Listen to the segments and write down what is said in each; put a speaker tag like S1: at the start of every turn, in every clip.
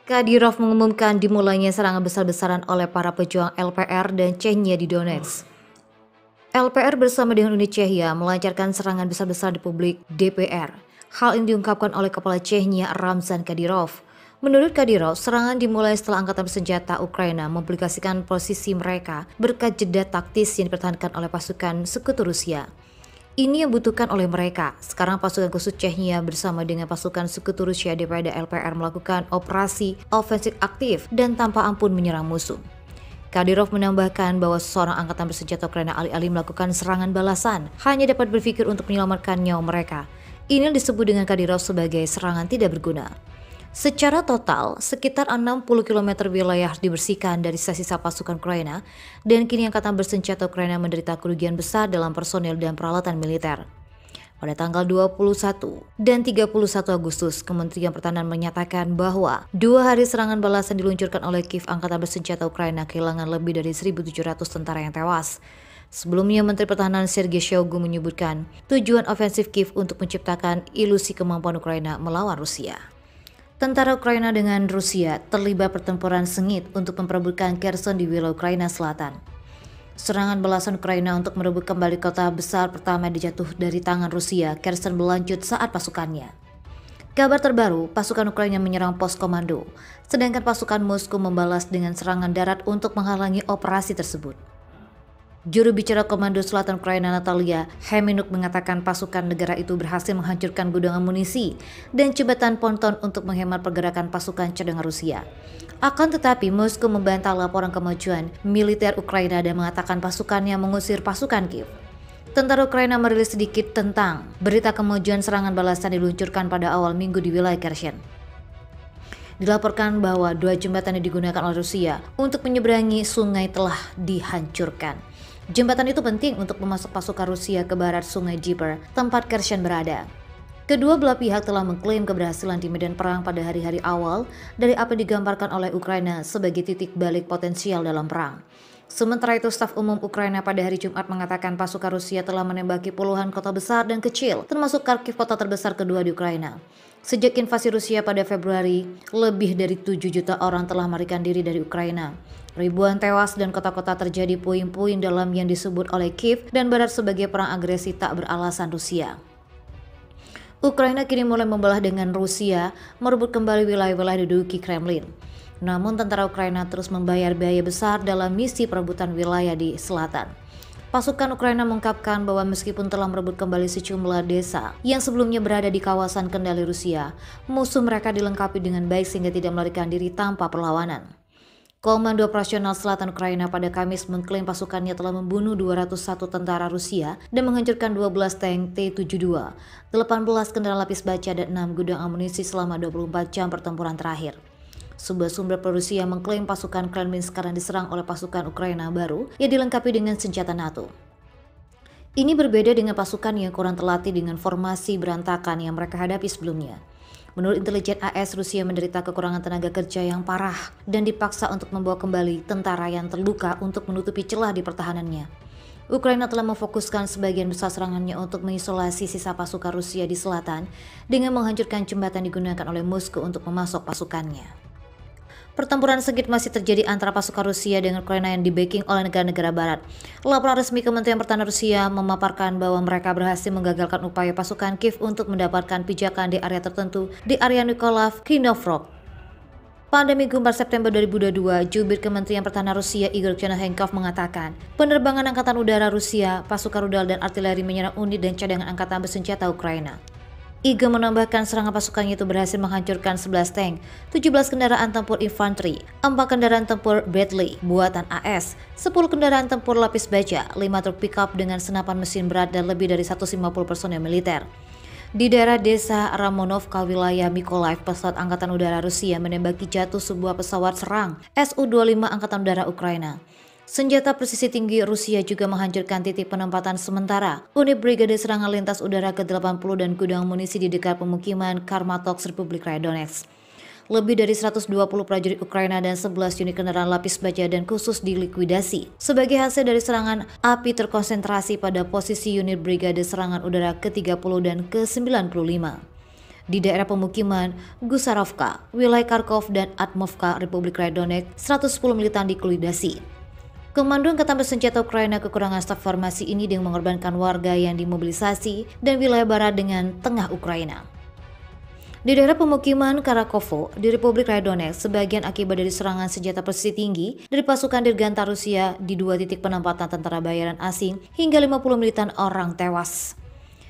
S1: Kadyrov mengumumkan dimulainya serangan besar-besaran oleh para pejuang LPR dan Chechnya di Donetsk. LPR bersama dengan Uni Chechnya melancarkan serangan besar-besaran di publik DPR. Hal ini diungkapkan oleh Kepala Chechnya Ramzan Kadyrov. Menurut Kadyrov, serangan dimulai setelah angkatan bersenjata Ukraina mempublikasikan posisi mereka berkat jeda taktis yang dipertahankan oleh pasukan sekutu Rusia. Ini yang dibutuhkan oleh mereka. Sekarang pasukan khusus Chechnya bersama dengan pasukan sekutu Rusia daripada LPR melakukan operasi ofensif aktif dan tanpa ampun menyerang musuh. Kadyrov menambahkan bahwa seorang angkatan bersenjata Ukraina alih-alih melakukan serangan balasan hanya dapat berpikir untuk menyelamatkan nyawa mereka. Ini disebut dengan Kadyrov sebagai serangan tidak berguna. Secara total, sekitar 60 km wilayah dibersihkan dari sisa-sisa pasukan Ukraina dan kini angkatan bersenjata Ukraina menderita kerugian besar dalam personel dan peralatan militer. Pada tanggal 21 dan 31 Agustus, Kementerian Pertahanan menyatakan bahwa 2 hari serangan balasan diluncurkan oleh Kiev, angkatan bersenjata Ukraina kehilangan lebih dari 1.700 tentara yang tewas. Sebelumnya, Menteri Pertahanan Sergei Shoigu menyebutkan tujuan ofensif Kiev untuk menciptakan ilusi kemampuan Ukraina melawan Rusia. Tentara Ukraina dengan Rusia terlibat pertempuran sengit untuk memperebutkan Kherson di wilayah Ukraina Selatan. Serangan balasan Ukraina untuk merebut kembali kota besar pertama dijatuh dari tangan Rusia, Kherson, berlanjut saat pasukannya. Kabar terbaru, pasukan Ukraina menyerang pos komando, sedangkan pasukan Moskow membalas dengan serangan darat untuk menghalangi operasi tersebut. Juru bicara Komando Selatan Ukraina Natalia Heminuk mengatakan pasukan negara itu berhasil menghancurkan gudang amunisi dan jembatan ponton untuk menghemat pergerakan pasukan cadangan Rusia. Akan tetapi, Moskow membantah laporan kemajuan militer Ukraina dan mengatakan pasukannya mengusir pasukan Kiev. Tentara Ukraina merilis sedikit tentang berita kemajuan serangan balasan diluncurkan pada awal minggu di wilayah Kherson. Dilaporkan bahwa 2 jembatan yang digunakan oleh Rusia untuk menyeberangi sungai telah dihancurkan. Jembatan itu penting untuk memasok pasukan Rusia ke barat sungai Dnieper, tempat Kherson berada. Kedua belah pihak telah mengklaim keberhasilan di medan perang pada hari-hari awal dari apa yang digambarkan oleh Ukraina sebagai titik balik potensial dalam perang. Sementara itu, Staf Umum Ukraina pada hari Jumat mengatakan pasukan Rusia telah menembaki puluhan kota besar dan kecil, termasuk Kharkiv, kota terbesar kedua di Ukraina. Sejak invasi Rusia pada Februari, lebih dari 7 juta orang telah melarikan diri dari Ukraina. Ribuan tewas dan kota-kota terjadi puing-puing dalam yang disebut oleh Kiev dan Barat sebagai perang agresi tak beralasan Rusia. Ukraina kini mulai membelah dengan Rusia merebut kembali wilayah-wilayah diduduki Kremlin. Namun tentara Ukraina terus membayar biaya besar dalam misi perebutan wilayah di selatan. Pasukan Ukraina mengungkapkan bahwa meskipun telah merebut kembali sejumlah desa yang sebelumnya berada di kawasan kendali Rusia, musuh mereka dilengkapi dengan baik sehingga tidak melarikan diri tanpa perlawanan. Komando Operasional Selatan Ukraina pada Kamis mengklaim pasukannya telah membunuh 201 tentara Rusia dan menghancurkan 12 tank T-72, 18 kendaraan lapis baja dan 6 gudang amunisi selama 24 jam pertempuran terakhir. Sebuah sumber Rusia mengklaim pasukan Kremlin sekarang diserang oleh pasukan Ukraina baru yang dilengkapi dengan senjata NATO. Ini berbeda dengan pasukan yang kurang terlatih dengan formasi berantakan yang mereka hadapi sebelumnya. Menurut intelijen AS, Rusia menderita kekurangan tenaga kerja yang parah dan dipaksa untuk membawa kembali tentara yang terluka untuk menutupi celah di pertahanannya. Ukraina telah memfokuskan sebagian besar serangannya untuk mengisolasi sisa pasukan Rusia di selatan dengan menghancurkan jembatan digunakan oleh Moskow untuk memasok pasukannya. Pertempuran sengit masih terjadi antara pasukan Rusia dengan Ukraina yang di-backing oleh negara-negara barat. Laporan resmi Kementerian Pertahanan Rusia memaparkan bahwa mereka berhasil menggagalkan upaya pasukan Kiev untuk mendapatkan pijakan di area tertentu di area Nikolaev, Krivonorov. Pada Minggu 4 September 2022, jubir Kementerian Pertahanan Rusia Igor Cherenkov mengatakan penerbangan Angkatan Udara Rusia, pasukan rudal dan artileri menyerang unit dan cadangan angkatan bersenjata Ukraina. Igor menambahkan serangan pasukannya itu berhasil menghancurkan 11 tank, 17 kendaraan tempur infanteri, 4 kendaraan tempur Bradley buatan AS, 10 kendaraan tempur lapis baja, 5 truk pickup dengan senapan mesin berat dan lebih dari 150 personel militer. Di daerah desa Ramonovka, wilayah Mykolaiv, pesawat Angkatan Udara Rusia menembaki jatuh sebuah pesawat serang Su-25 Angkatan Udara Ukraina. Senjata presisi tinggi Rusia juga menghancurkan titik penempatan sementara unit Brigade Serangan Lintas Udara ke-80 dan gudang amunisi di dekat pemukiman Kramatorsk, Republik Rakyat Donetsk. Lebih dari 120 prajurit Ukraina dan 11 unit kendaraan lapis baja dan khusus dilikuidasi sebagai hasil dari serangan api terkonsentrasi pada posisi unit Brigade Serangan Udara ke-30 dan ke-95. Di daerah pemukiman Gusarovka, wilayah Kharkov dan Atmovka, Republik Rakyat Donetsk, 110 militan dikulidasi. Komando Angkatan Bersenjata Ukraina kekurangan staf formasi ini dengan mengorbankan warga yang dimobilisasi dan wilayah barat dengan tengah Ukraina. Di daerah pemukiman Karakovo di Republik Rakyat Donetsk, sebagian akibat dari serangan senjata presisi tinggi dari pasukan Dirgantara Rusia di 2 titik penempatan tentara bayaran asing hingga 50 militan orang tewas.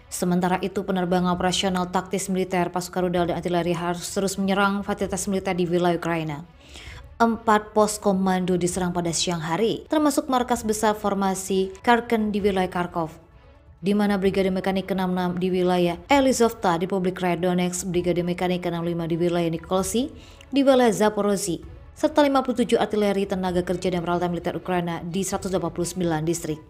S1: Sementara itu, penerbangan operasional taktis militer pasukan rudal dan artileri harus terus menyerang fasilitas militer di wilayah Ukraina. 4 pos komando diserang pada siang hari, termasuk markas besar formasi Kharkiv di wilayah Kharkov, di mana Brigade Mekanik ke-66 di wilayah Elizovta di Republik Rakyat Donetsk, Brigade Mekanik ke-65 di wilayah Nikolsi di wilayah Zaporozhye, serta 57 artileri, tenaga kerja dan peralatan militer Ukraina di 189 distrik.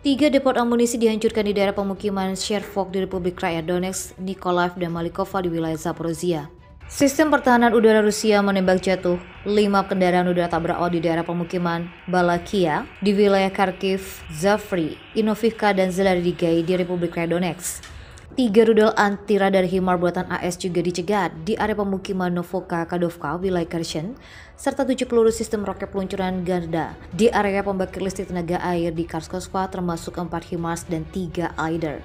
S1: 3 depot amunisi dihancurkan di daerah pemukiman Chervok di Republik Rakyat Donetsk, Nikolaev dan Malikova di wilayah Zaporozhye. Sistem pertahanan udara Rusia menembak jatuh 5 kendaraan udara tak berawak di daerah pemukiman Balakia di wilayah Kharkiv, Zafri, Inovivka dan Zeladigai di Republik Rakyat Donetsk. 3 rudal anti radar HIMARS buatan AS juga dicegat di area pemukiman Novoka Kadovka, wilayah Kherson, serta 7 peluru sistem roket peluncuran Garda di area pembangkit listrik tenaga air di Kharkov, termasuk 4 HIMARS dan 3 Aider.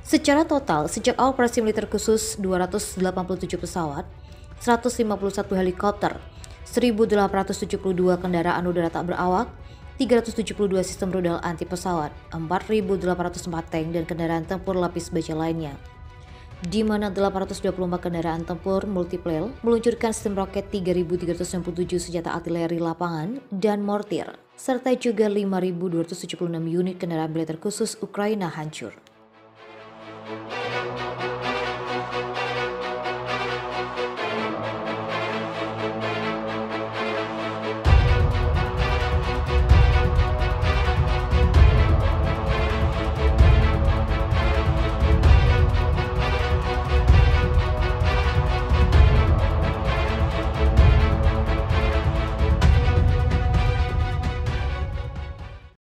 S1: Secara total, sejak awal operasi militer khusus, 287 pesawat, 151 helikopter, 1.872 kendaraan udara tak berawak, 372 sistem rudal anti pesawat, 4.804 tank dan kendaraan tempur lapis baja lainnya, di mana 824 kendaraan tempur multiple meluncurkan sistem roket 3.367 senjata artileri lapangan dan mortir, serta juga 5.276 unit kendaraan militer khusus Ukraina hancur.